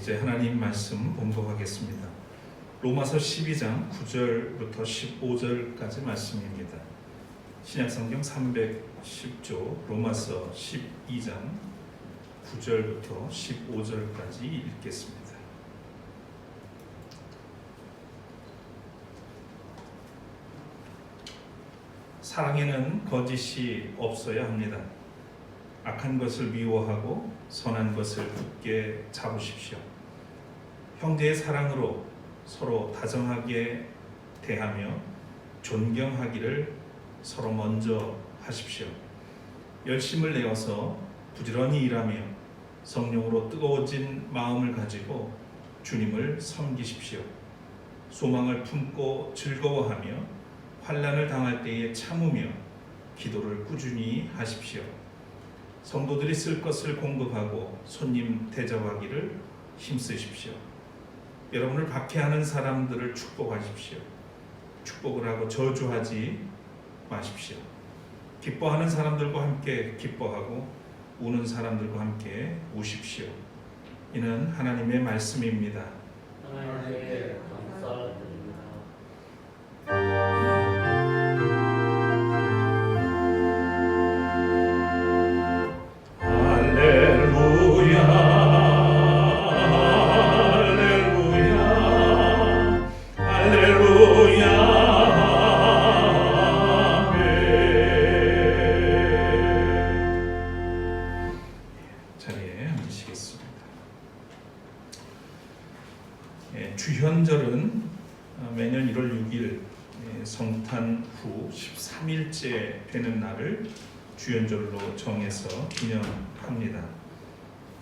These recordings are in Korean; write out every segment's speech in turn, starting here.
이제 하나님 말씀 봉독하겠습니다. 로마서 12장 9절부터 15절까지 말씀입니다. 신약성경 310조 로마서 12장 9절부터 15절까지 읽겠습니다. 사랑에는 거짓이 없어야 합니다. 악한 것을 미워하고 선한 것을 굳게 잡으십시오. 형제의 사랑으로 서로 다정하게 대하며 존경하기를 서로 먼저 하십시오. 열심을 내어서 부지런히 일하며 성령으로 뜨거워진 마음을 가지고 주님을 섬기십시오. 소망을 품고 즐거워하며 환난을 당할 때에 참으며 기도를 꾸준히 하십시오. 성도들이 쓸 것을 공급하고 손님 대접하기를 힘쓰십시오. 여러분을 박해하는 사람들을 축복하십시오. 축복을 하고 저주하지 마십시오. 기뻐하는 사람들과 함께 기뻐하고 우는 사람들과 함께 우십시오. 이는 하나님의 말씀입니다. 하나님께 감사드립니다. 주현절은 매년 1월 6일 성탄 후 13일째 되는 날을 주현절로 정해서 기념합니다.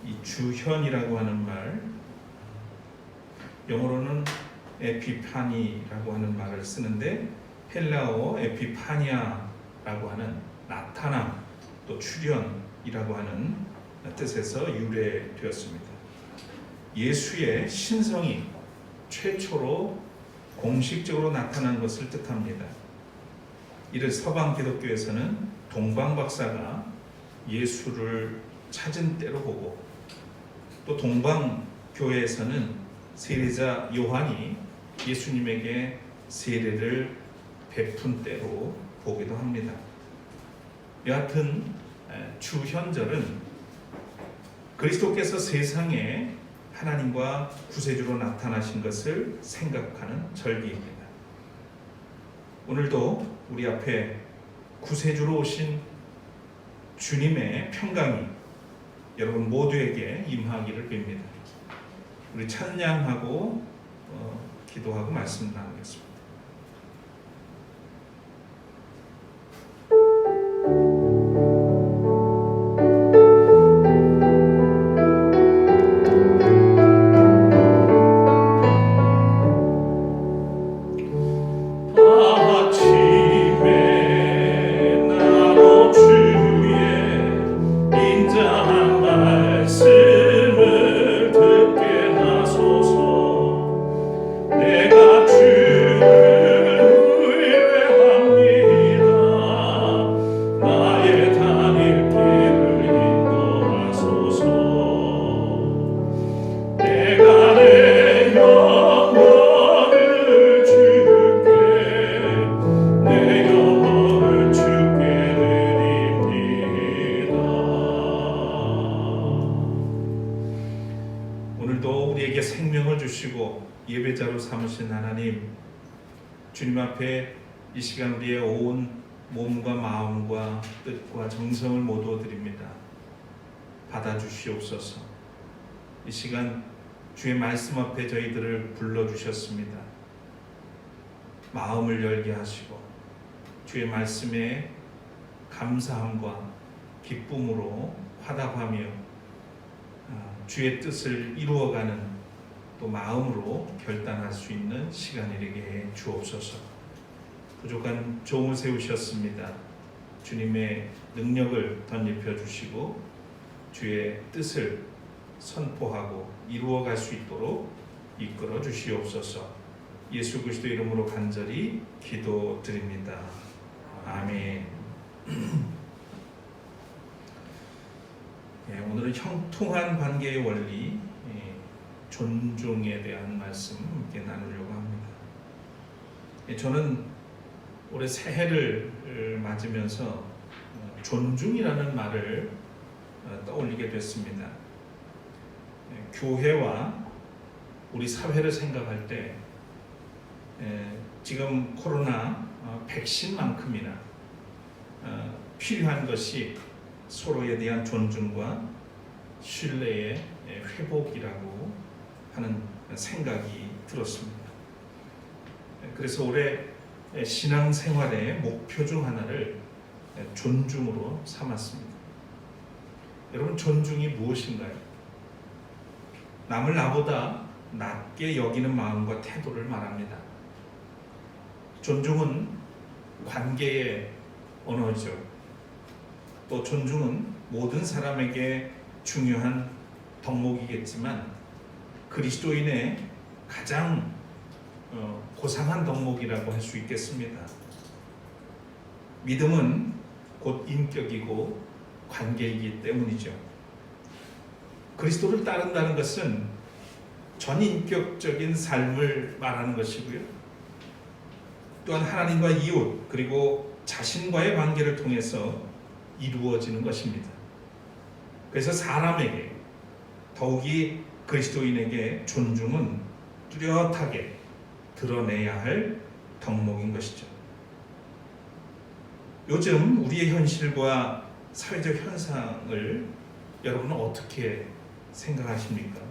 이 주현이라고 하는 말, 영어로는 에피파니라고 하는 말을 쓰는데 헬라어 에피파니아라고 하는 나타남, 또 출현이라고 하는 뜻에서 유래되었습니다. 예수의 신성이 최초로 공식적으로 나타난 것을 뜻합니다. 이를 서방 기독교에서는 동방박사가 예수를 찾은 때로 보고, 또 동방교회에서는 세례자 요한이 예수님에게 세례를 베푼 때로 보기도 합니다. 여하튼 주현절은 그리스도께서 세상에 하나님과 구세주로 나타나신 것을 생각하는 절기입니다. 오늘도 우리 앞에 구세주로 오신 주님의 평강이 여러분 모두에게 임하기를 빕니다. 우리 찬양하고 기도하고 말씀 나누겠습니다. 오늘도 우리에게 생명을 주시고 예배자로 삼으신 하나님, 주님 앞에 이 시간 우리의 온 몸과 마음과 뜻과 정성을 모두 드립니다. 받아주시옵소서. 이 시간 주의 말씀 앞에 저희들을 불러주셨습니다. 마음을 열게 하시고 주의 말씀에 감사함과 기쁨으로 화답하며 주의 뜻을 이루어가는 또 마음으로 결단할 수 있는 시간이 되게 해 주옵소서. 부족한 종을 세우셨습니다. 주님의 능력을 덧입혀 주시고 주의 뜻을 선포하고 이루어갈 수 있도록 이끌어 주시옵소서. 예수 그리스도 이름으로 간절히 기도드립니다. 아멘. 오늘은 형통한 관계의 원리, 존중에 대한 말씀 함께 나누려고 합니다. 저는 올해 새해를 맞으면서 존중이라는 말을 떠올리게 됐습니다. 교회와 우리 사회를 생각할 때 지금 코로나 백신만큼이나 필요한 것이 서로에 대한 존중과 신뢰의 회복이라고 하는 생각이 들었습니다. 그래서 올해 신앙생활의 목표 중 하나를 존중으로 삼았습니다. 여러분, 존중이 무엇인가요? 남을 나보다 낮게 여기는 마음과 태도를 말합니다. 존중은 관계의 언어죠. 또 존중은 모든 사람에게 중요한 덕목이겠지만 그리스도인의 가장 고상한 덕목이라고 할 수 있겠습니다. 믿음은 곧 인격이고 관계이기 때문이죠. 그리스도를 따른다는 것은 전인격적인 삶을 말하는 것이고요. 또한 하나님과 이웃 그리고 자신과의 관계를 통해서 이루어지는 것입니다. 그래서 사람에게, 더욱이 그리스도인에게 존중은 뚜렷하게 드러내야 할 덕목인 것이죠. 요즘 우리의 현실과 사회적 현상을 여러분은 어떻게 생각하십니까?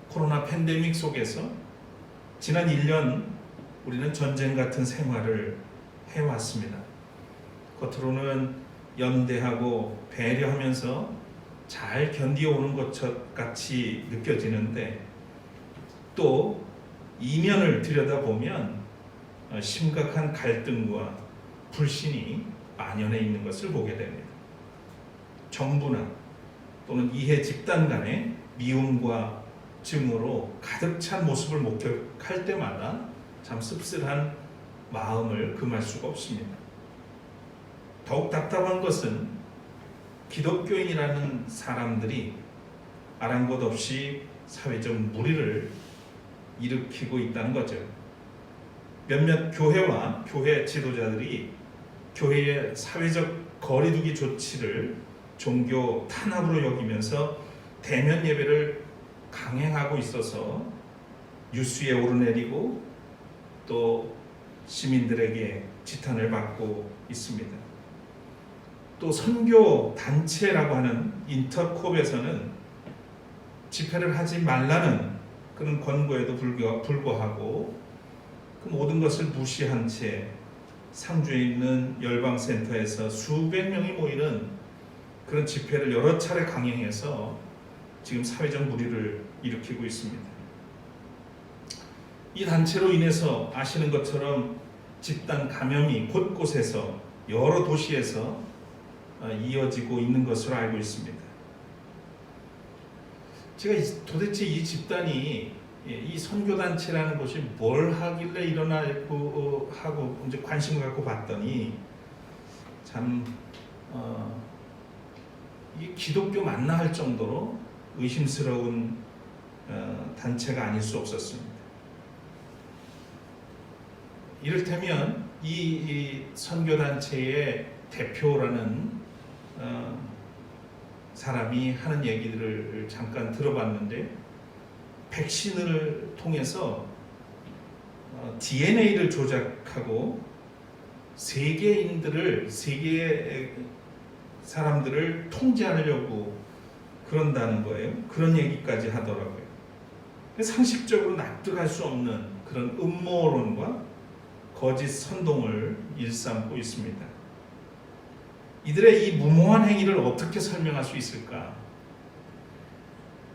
코로나 팬데믹 속에서 지난 1년 우리는 전쟁 같은 생활을 해왔습니다. 겉으로는 연대하고 배려하면서 잘 견디어오는 것 같이 느껴지는데 또 이면을 들여다보면 심각한 갈등과 불신이 만연해 있는 것을 보게 됩니다. 정부나 또는 이해 집단 간의 미움과 증오로 가득 찬 모습을 목격할 때마다 참 씁쓸한 마음을 금할 수가 없습니다. 더욱 답답한 것은 기독교인이라는 사람들이 아랑곳 없이 사회적 무리를 일으키고 있다는 거죠. 몇몇 교회와 교회 지도자들이 교회의 사회적 거리두기 조치를 종교 탄압으로 여기면서 대면 예배를 강행하고 있어서 뉴스에 오르내리고 또 시민들에게 지탄을 받고 있습니다. 또 선교 단체라고 하는 인터콥에서는 집회를 하지 말라는 그런 권고에도 불구하고 그 모든 것을 무시한 채 상주에 있는 열방센터에서 수백 명이 모이는 그런 집회를 여러 차례 강행해서 지금 사회적 무리를 일으키고 있습니다. 이 단체로 인해서 아시는 것처럼 집단 감염이 곳곳에서 여러 도시에서 이어지고 있는 것으로 알고 있습니다. 제가 도대체 이 집단이 이 선교단체라는 것이 뭘 하길래 일어나고 하고 이제 관심을 갖고 봤더니 참 이게 기독교 맞나 할 정도로 의심스러운 단체가 아닐 수 없었습니다. 이를테면 이 선교단체의 대표라는 사람이 하는 얘기들을 잠깐 들어봤는데 백신을 통해서 DNA를 조작하고 세계의 사람들을 통제하려고 그런다는 거예요. 그런 얘기까지 하더라고요. 상식적으로 납득할 수 없는 그런 음모론과 거짓 선동을 일삼고 있습니다. 이들의 이 무모한 행위를 어떻게 설명할 수 있을까?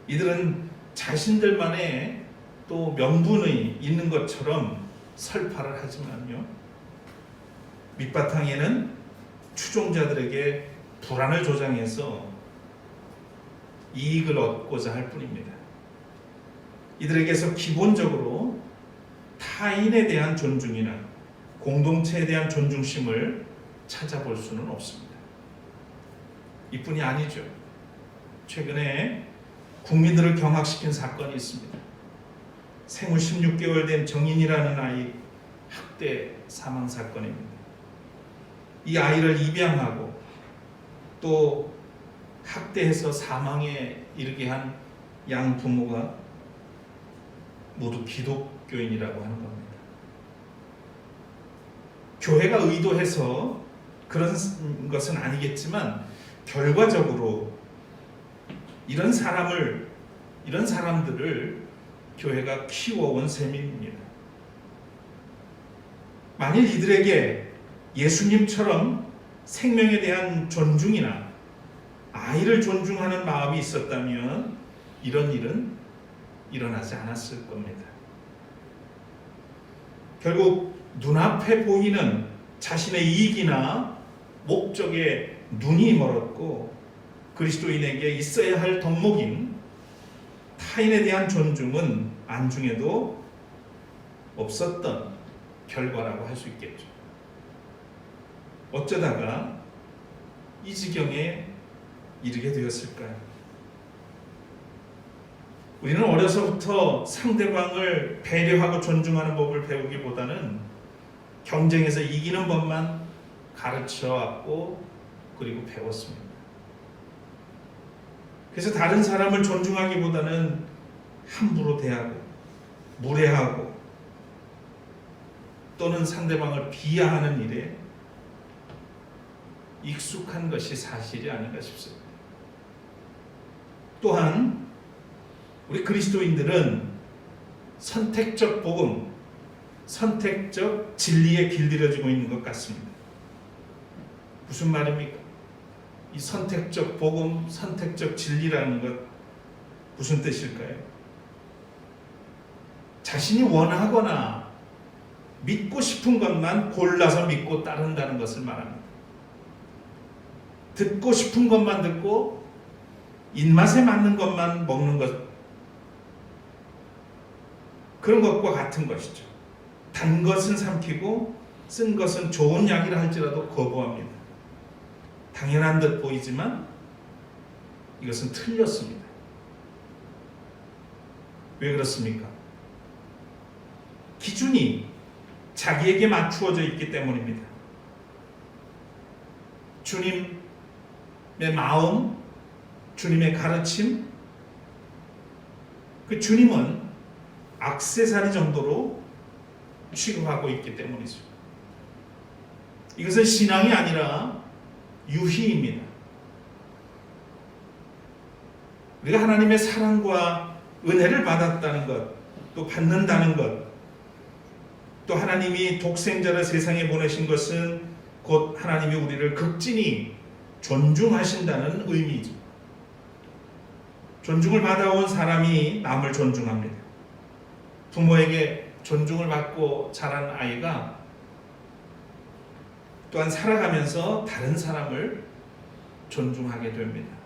이들은 자신들만의 또 명분이 있는 것처럼 설파를 하지만요, 밑바탕에는 추종자들에게 불안을 조장해서 이익을 얻고자 할 뿐입니다. 이들에게서 기본적으로 타인에 대한 존중이나 공동체에 대한 존중심을 찾아볼 수는 없습니다. 이뿐이 아니죠. 최근에 국민들을 경악시킨 사건이 있습니다. 생후 16개월 된 정인이라는 아이 학대 사망 사건입니다. 이 아이를 입양하고 또 학대해서 사망에 이르게 한 양부모가 모두 기독교인이라고 하는 겁니다. 교회가 의도해서 그런 것은 아니겠지만 결과적으로 이런 사람들을 교회가 키워온 셈입니다. 만일 이들에게 예수님처럼 생명에 대한 존중이나 아이를 존중하는 마음이 있었다면 이런 일은 일어나지 않았을 겁니다. 결국 눈앞에 보이는 자신의 이익이나 목적에 눈이 멀었고 그리스도인에게 있어야 할 덕목인 타인에 대한 존중은 안중에도 없었던 결과라고 할 수 있겠죠. 어쩌다가 이 지경에 이르게 되었을까요? 우리는 어려서부터 상대방을 배려하고 존중하는 법을 배우기보다는 경쟁에서 이기는 법만 가르쳐 왔고 그리고 배웠습니다. 그래서 다른 사람을 존중하기보다는 함부로 대하고 무례하고 또는 상대방을 비하하는 일에 익숙한 것이 사실이 아닌가 싶습니다. 또한 우리 그리스도인들은 선택적 복음, 선택적 진리에 길들여지고 있는 것 같습니다. 무슨 말입니까? 이 선택적 복음, 선택적 진리라는 것 무슨 뜻일까요? 자신이 원하거나 믿고 싶은 것만 골라서 믿고 따른다는 것을 말합니다. 듣고 싶은 것만 듣고 입맛에 맞는 것만 먹는 것, 그런 것과 같은 것이죠. 단 것은 삼키고 쓴 것은 좋은 약이라 할지라도 거부합니다. 당연한 듯 보이지만 이것은 틀렸습니다. 왜 그렇습니까? 기준이 자기에게 맞추어져 있기 때문입니다. 주님의 마음, 주님의 가르침, 그 주님은 액세서리 정도로 취급하고 있기 때문이죠. 이것은 신앙이 아니라 유희입니다. 우리가 하나님의 사랑과 은혜를 받았다는 것, 또 받는다는 것, 또 하나님이 독생자를 세상에 보내신 것은 곧 하나님이 우리를 극진히 존중하신다는 의미죠. 존중을 받아온 사람이 남을 존중합니다. 부모에게 존중을 받고 자란 아이가 또한 살아가면서 다른 사람을 존중하게 됩니다.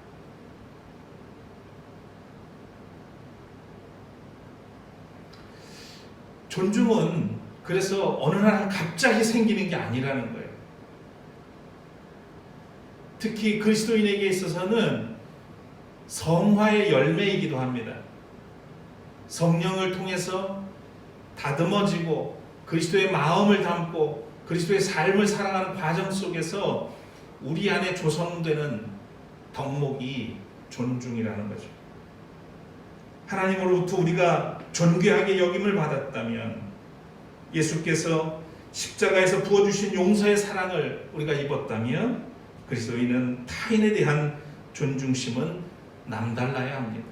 존중은 그래서 어느 날 갑자기 생기는 게 아니라는 거예요. 특히 그리스도인에게 있어서는 성화의 열매이기도 합니다. 성령을 통해서 다듬어지고 그리스도의 마음을 담고 그리스도의 삶을 살아가는 과정 속에서 우리 안에 조성되는 덕목이 존중이라는 거죠. 하나님으로부터 우리가 존귀하게 여김을 받았다면 예수께서 십자가에서 부어주신 용서의 사랑을 우리가 입었다면 그리스도인은 타인에 대한 존중심은 남달라야 합니다.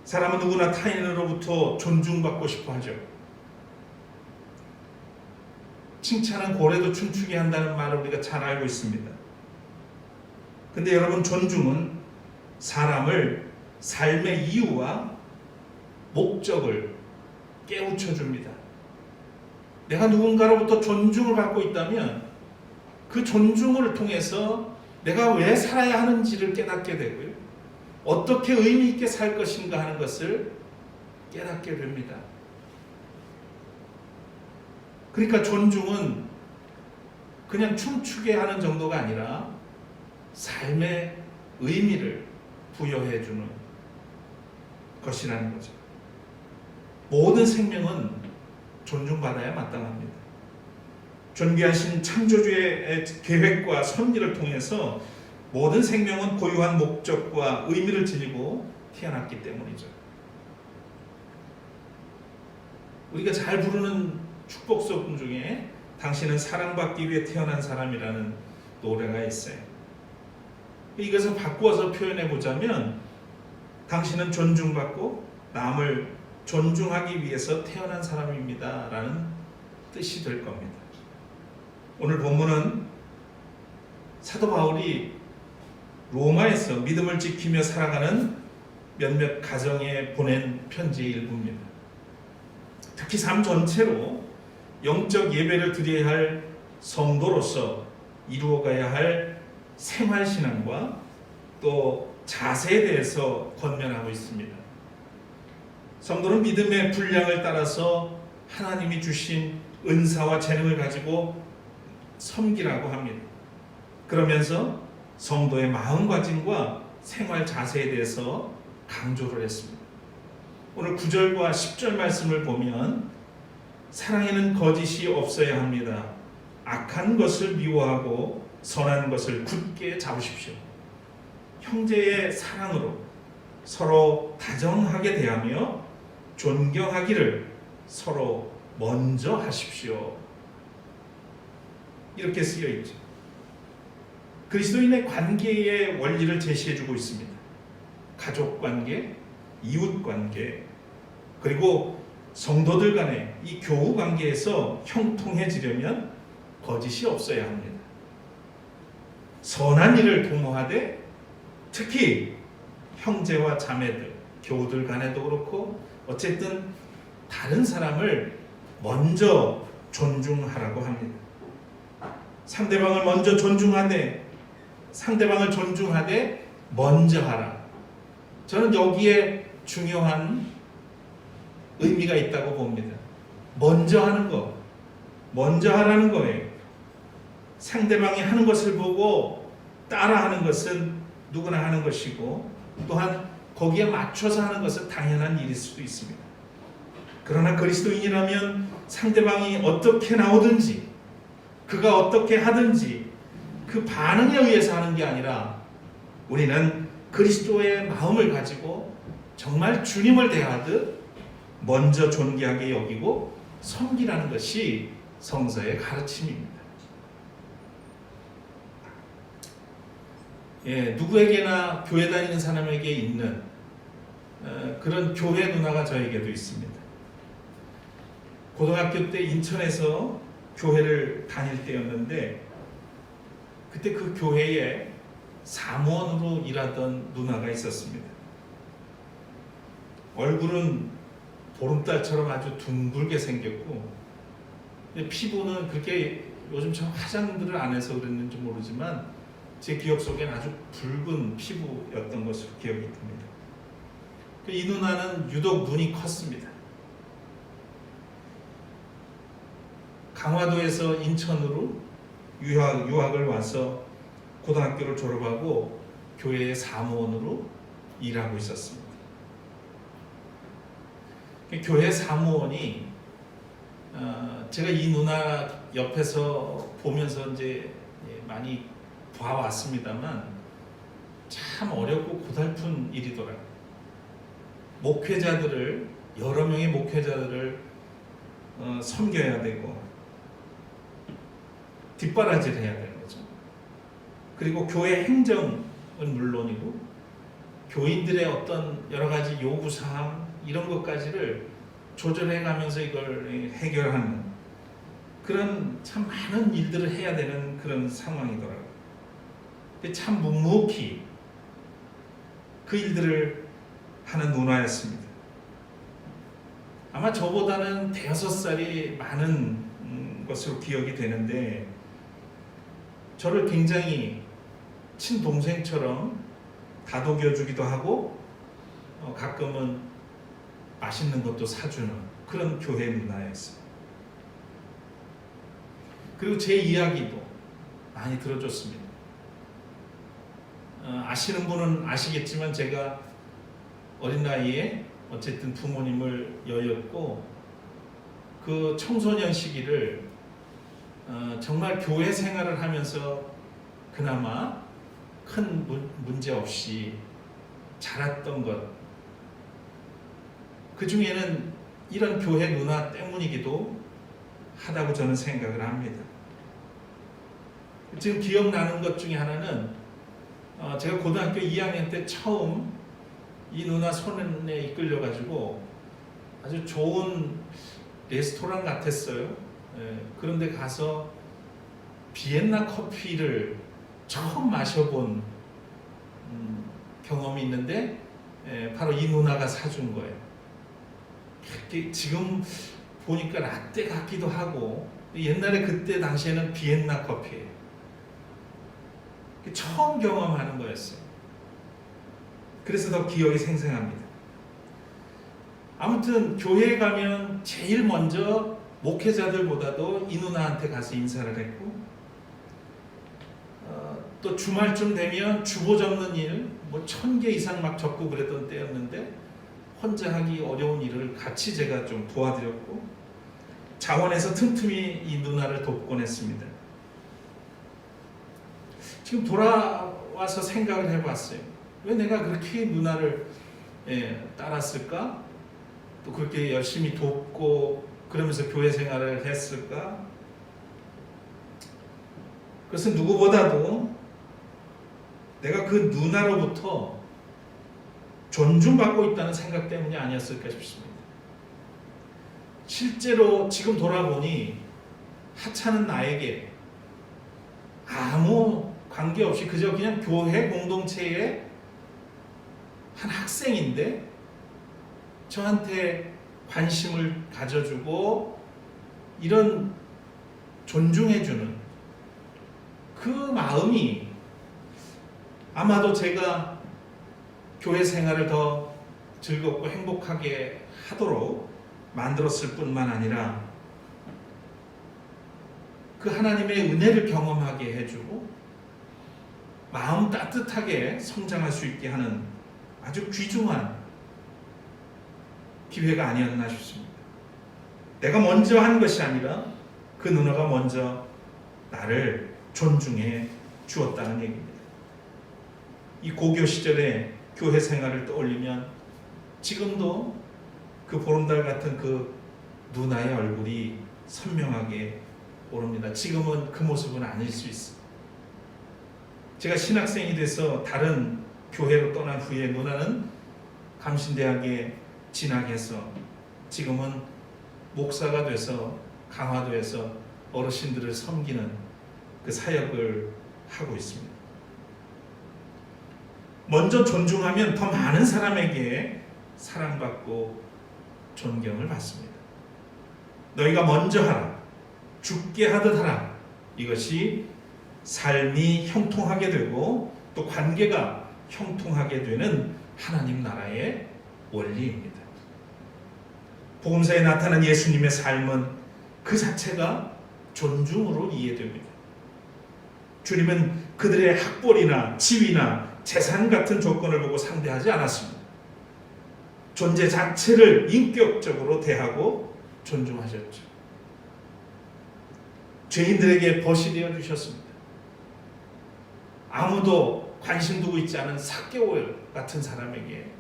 사람은 누구나 타인으로부터 존중받고 싶어 하죠. 칭찬은 고래도 춤추게 한다는 말을 우리가 잘 알고 있습니다. 근데 여러분, 존중은 사람을 삶의 이유와 목적을 깨우쳐 줍니다. 내가 누군가로부터 존중을 받고 있다면 그 존중을 통해서 내가 왜 살아야 하는지를 깨닫게 되고요. 어떻게 의미 있게 살 것인가 하는 것을 깨닫게 됩니다. 그러니까 존중은 그냥 춤추게 하는 정도가 아니라 삶의 의미를 부여해 주는 것이라는 거죠. 모든 생명은 존중받아야 마땅합니다. 존귀하신 창조주의 계획과 섭리를 통해서 모든 생명은 고유한 목적과 의미를 지니고 태어났기 때문이죠. 우리가 잘 부르는 축복송 중에 당신은 사랑받기 위해 태어난 사람이라는 노래가 있어요. 이것을 바꾸어서 표현해 보자면 당신은 존중받고 남을 존중하기 위해서 태어난 사람입니다 라는 뜻이 될 겁니다. 오늘 본문은 사도 바울이 로마에서 믿음을 지키며 살아가는 몇몇 가정에 보낸 편지의 일부입니다. 특히 삶 전체로 영적 예배를 드려야 할 성도로서 이루어가야 할 생활신앙과 또 자세에 대해서 권면하고 있습니다. 성도는 믿음의 분량을 따라서 하나님이 주신 은사와 재능을 가지고 섬기라고 합니다. 그러면서 성도의 마음가짐과 생활 자세에 대해서 강조를 했습니다. 오늘 9절과 10절 말씀을 보면 사랑에는 거짓이 없어야 합니다. 악한 것을 미워하고 선한 것을 굳게 잡으십시오. 형제의 사랑으로 서로 다정하게 대하며 존경하기를 서로 먼저 하십시오. 이렇게 쓰여 있죠. 그리스도인의 관계의 원리를 제시해주고 있습니다. 가족관계, 이웃관계, 그리고 성도들 간의 이 교우관계에서 형통해지려면 거짓이 없어야 합니다. 선한 일을 도모하되 특히 형제와 자매들, 교우들 간에도 그렇고 어쨌든 다른 사람을 먼저 존중하라고 합니다. 상대방을 먼저 존중하되 먼저 하라. 저는 여기에 중요한 의미가 있다고 봅니다. 먼저 하는 것, 먼저 하라는 거예요. 상대방이 하는 것을 보고 따라하는 것은 누구나 하는 것이고 또한 거기에 맞춰서 하는 것은 당연한 일일 수도 있습니다. 그러나 그리스도인이라면 상대방이 어떻게 나오든지 그가 어떻게 하든지 그 반응에 의해서 하는 게 아니라 우리는 그리스도의 마음을 가지고 정말 주님을 대하듯 먼저 존귀하게 여기고 섬기라는 것이 성서의 가르침입니다. 누구에게나 교회 다니는 사람에게 있는 그런 교회 문화가 저에게도 있습니다. 고등학교 때 인천에서 교회를 다닐 때였는데 그때 그 교회에 사무원으로 일하던 누나가 있었습니다. 얼굴은 보름달처럼 아주 둥글게 생겼고 피부는 그렇게 요즘처럼 화장들을 안 해서 그랬는지 모르지만 제 기억 속엔 아주 붉은 피부였던 것으로 기억이 듭니다. 이 누나는 유독 눈이 컸습니다. 강화도에서 인천으로 유학을 와서 고등학교를 졸업하고 교회의 사무원으로 일하고 있었습니다. 교회 사무원이 제가 이 누나 옆에서 보면서 이제 많이 봐왔습니다만 참 어렵고 고달픈 일이더라고요. 목회자들을 여러 명의 목회자들을 섬겨야 되고 뒷바라지를 해야 되는 거죠. 그리고 교회 행정은 물론이고 교인들의 어떤 여러 가지 요구사항 이런 것까지를 조절해가면서 이걸 해결하는 그런 참 많은 일들을 해야 되는 그런 상황이더라고요. 참 묵묵히 그 일들을 하는 누나였습니다. 아마 저보다는 대여섯 살이 많은 것으로 기억이 되는데 저를 굉장히 친동생처럼 다독여주기도 하고 가끔은 맛있는 것도 사주는 그런 교회 누나였어요. 그리고 제 이야기도 많이 들어줬습니다. 아시는 분은 아시겠지만 제가 어린 나이에 어쨌든 부모님을 여였고 그 청소년 시기를 정말 교회 생활을 하면서 그나마 큰 문제 없이 자랐던 것, 그 중에는 이런 교회 문화 때문이기도 하다고 저는 생각을 합니다. 지금 기억나는 것 중에 하나는 제가 고등학교 2학년 때 처음 이 누나 손에 이끌려가지고 아주 좋은 레스토랑 같았어요. 그런데 가서 비엔나 커피를 처음 마셔본 경험이 있는데 바로 이 누나가 사준 거예요. 지금 보니까 라떼 같기도 하고 옛날에 그때 당시에는 비엔나 커피예요. 처음 경험하는 거였어요. 그래서 더 기억이 생생합니다. 아무튼 교회에 가면 제일 먼저 목회자들보다도 이 누나한테 가서 인사를 했고 또 주말쯤 되면 주보 접는 일, 뭐 1000개 이상 막 접고 그랬던 때였는데 혼자 하기 어려운 일을 같이 제가 좀 도와드렸고 자원에서 틈틈이 이 누나를 돕곤 했습니다. 지금 돌아와서 생각을 해봤어요. 왜 내가 그렇게 누나를 따랐을까? 또 그렇게 열심히 돕고 그러면서 교회 생활을 했을까? 그것은 누구보다도 내가 그 누나로부터 존중받고 있다는 생각 때문이 아니었을까 싶습니다. 실제로 지금 돌아보니 하찮은 나에게 아무 관계없이 그저 그냥 교회 공동체의 한 학생인데 저한테 관심을 가져주고 이런 존중해주는 그 마음이 아마도 제가 교회 생활을 더 즐겁고 행복하게 하도록 만들었을 뿐만 아니라 그 하나님의 은혜를 경험하게 해주고 마음 따뜻하게 성장할 수 있게 하는 아주 귀중한 기회가 아니었나 싶습니다. 내가 먼저 한 것이 아니라 그 누나가 먼저 나를 존중해 주었다는 얘기입니다. 이 고교 시절의 교회 생활을 떠올리면 지금도 그 보름달 같은 그 누나의 얼굴이 선명하게 오릅니다. 지금은 그 모습은 아닐 수 있습니다. 제가 신학생이 돼서 다른 교회로 떠난 후에 누나는 감신대학에 진학해서 지금은 목사가 돼서 강화도에서 어르신들을 섬기는 그 사역을 하고 있습니다. 먼저 존중하면 더 많은 사람에게 사랑받고 존경을 받습니다. 너희가 먼저 하라, 죽게 하듯 하라. 이것이 삶이 형통하게 되고 또 관계가 형통하게 되는 하나님 나라의 원리입니다. 복음서에 나타난 예수님의 삶은 그 자체가 존중으로 이해됩니다. 주님은 그들의 학벌이나 지위나 재산 같은 조건을 보고 상대하지 않았습니다. 존재 자체를 인격적으로 대하고 존중하셨죠. 죄인들에게 벗이 되어 주셨습니다. 아무도 관심 두고 있지 않은 삭개오 같은 사람에게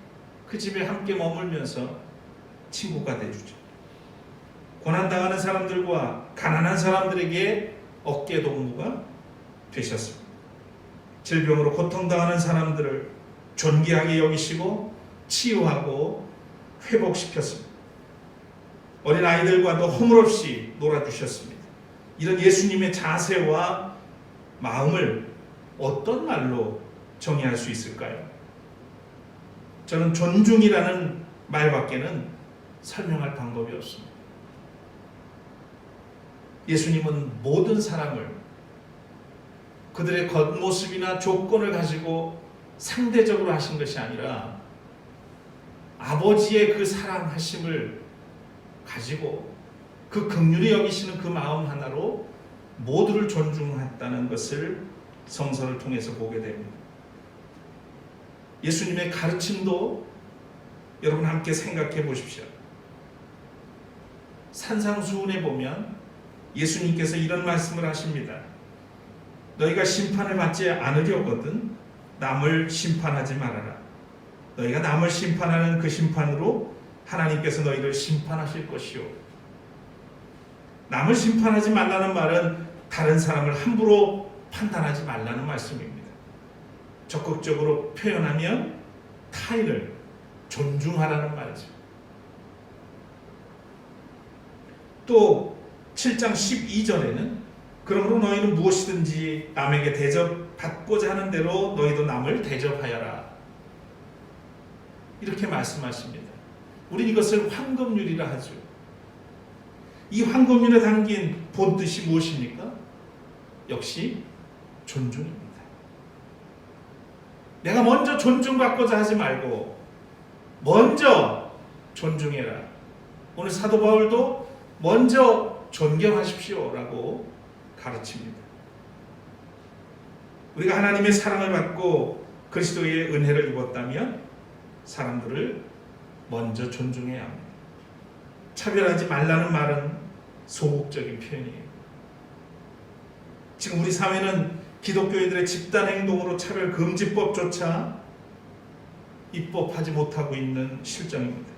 그 집에 함께 머물면서 친구가 되주죠. 고난당하는 사람들과 가난한 사람들에게 어깨동무가 되셨습니다. 질병으로 고통당하는 사람들을 존귀하게 여기시고 치유하고 회복시켰습니다. 어린 아이들과도 허물없이 놀아주셨습니다. 이런 예수님의 자세와 마음을 어떤 말로 정의할 수 있을까요? 저는 존중이라는 말밖에는 설명할 방법이 없습니다. 예수님은 모든 사람을 그들의 겉모습이나 조건을 가지고 상대적으로 하신 것이 아니라 아버지의 그 사랑하심을 가지고 그 긍휼히 여기시는 그 마음 하나로 모두를 존중했다는 것을 성서를 통해서 보게 됩니다. 예수님의 가르침도 여러분 함께 생각해 보십시오. 산상수훈에 보면 예수님께서 이런 말씀을 하십니다. 너희가 심판을 받지 않으려거든 남을 심판하지 말아라. 너희가 남을 심판하는 그 심판으로 하나님께서 너희를 심판하실 것이요. 남을 심판하지 말라는 말은 다른 사람을 함부로 판단하지 말라는 말씀입니다. 적극적으로 표현하면 타인을 존중하라는 말이죠. 또 7장 12절에는 그러므로 너희는 무엇이든지 남에게 대접받고자 하는 대로 너희도 남을 대접하여라. 이렇게 말씀하십니다. 우리 이것을 황금률이라 하죠. 이 황금률에 담긴 본뜻이 무엇입니까? 역시 존중입니다. 내가 먼저 존중받고자 하지 말고 먼저 존중해라. 오늘 사도 바울도 먼저 존경하십시오 라고 가르칩니다. 우리가 하나님의 사랑을 받고 그리스도의 은혜를 입었다면 사람들을 먼저 존중해야 합니다. 차별하지 말라는 말은 소극적인 표현이에요. 지금 우리 사회는 기독교인들의 집단 행동으로 차별금지법조차 입법하지 못하고 있는 실정입니다.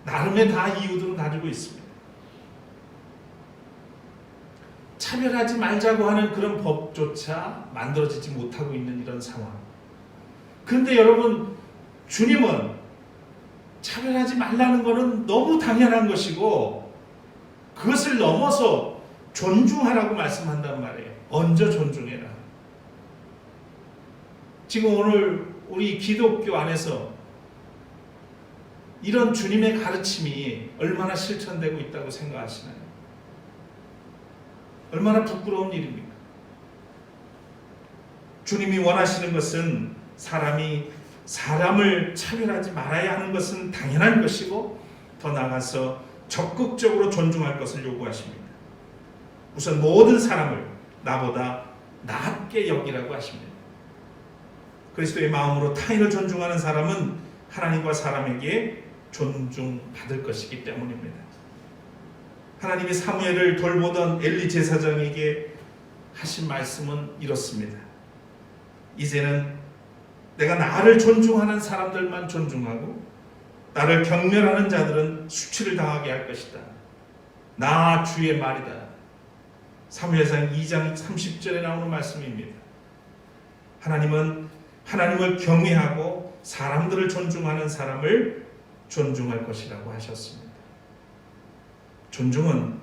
나름의 다 이유들은 가지고 있습니다. 차별하지 말자고 하는 그런 법조차 만들어지지 못하고 있는 이런 상황. 그런데 여러분, 주님은 차별하지 말라는 것은 너무 당연한 것이고 그것을 넘어서 존중하라고 말씀한단 말이에요. 먼저 존중해라. 지금 오늘 우리 기독교 안에서 이런 주님의 가르침이 얼마나 실천되고 있다고 생각하시나요? 얼마나 부끄러운 일입니까? 주님이 원하시는 것은 사람이 사람을 차별하지 말아야 하는 것은 당연한 것이고 더 나아가서 적극적으로 존중할 것을 요구하십니다. 우선 모든 사람을 나보다 낮게 여기라고 하십니다. 그리스도의 마음으로 타인을 존중하는 사람은 하나님과 사람에게 존중받을 것이기 때문입니다. 하나님이 사무엘을 돌보던 엘리 제사장에게 하신 말씀은 이렇습니다. 이제는 내가 나를 존중하는 사람들만 존중하고 나를 경멸하는 자들은 수치를 당하게 할 것이다. 나 주의 말이다. 사무엘상 2장 30절에 나오는 말씀입니다. 하나님은 하나님을 경외하고 사람들을 존중하는 사람을 존중할 것이라고 하셨습니다. 존중은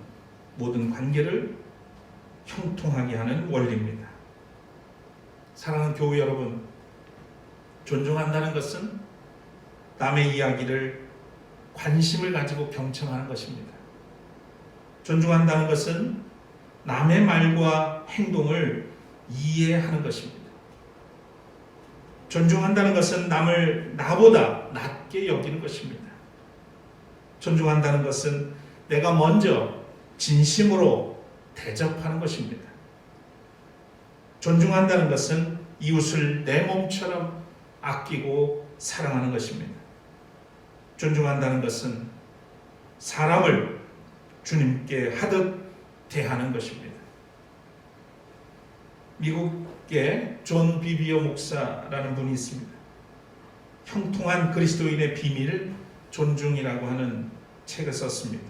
모든 관계를 형통하게 하는 원리입니다. 사랑하는 교회 여러분, 존중한다는 것은 남의 이야기를 관심을 가지고 경청하는 것입니다. 존중한다는 것은 남의 말과 행동을 이해하는 것입니다. 존중한다는 것은 남을 나보다 낮게 여기는 것입니다. 존중한다는 것은 내가 먼저 진심으로 대접하는 것입니다. 존중한다는 것은 이웃을 내 몸처럼 아끼고 사랑하는 것입니다. 존중한다는 것은 사람을 주님께 하듯 대하는 것입니다. 미국의 존 비비어 목사라는 분이 있습니다. 형통한 그리스도인의 비밀 존중이라고 하는 책을 썼습니다.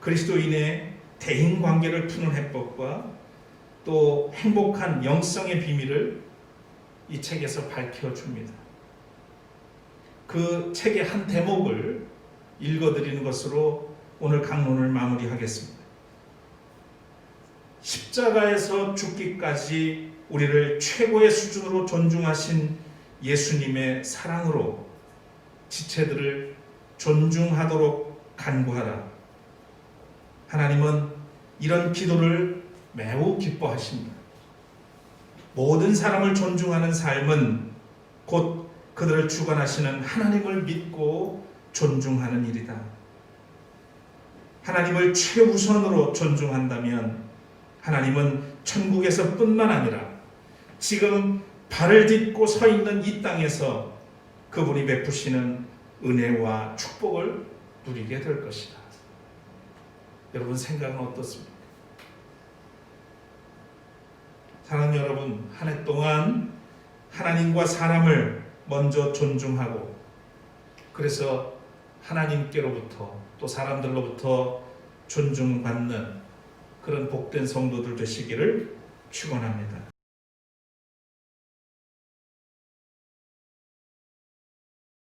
그리스도인의 대인관계를 푸는 해법과 또 행복한 영성의 비밀을 이 책에서 밝혀줍니다. 그 책의 한 대목을 읽어드리는 것으로 오늘 강론을 마무리하겠습니다. 십자가에서 죽기까지 우리를 최고의 수준으로 존중하신 예수님의 사랑으로 지체들을 존중하도록 간구하라. 하나님은 이런 기도를 매우 기뻐하십니다. 모든 사람을 존중하는 삶은 곧 그들을 주관하시는 하나님을 믿고 존중하는 일이다. 하나님을 최우선으로 존중한다면 하나님은 천국에서뿐만 아니라 지금 발을 딛고 서 있는 이 땅에서 그분이 베푸시는 은혜와 축복을 누리게 될 것이다. 여러분 생각은 어떻습니까? 사랑하는 여러분, 한 해 동안 하나님과 사람을 먼저 존중하고 그래서 하나님께로부터 또 사람들로부터 존중받는 그런 복된 성도들 되시기를 축원합니다.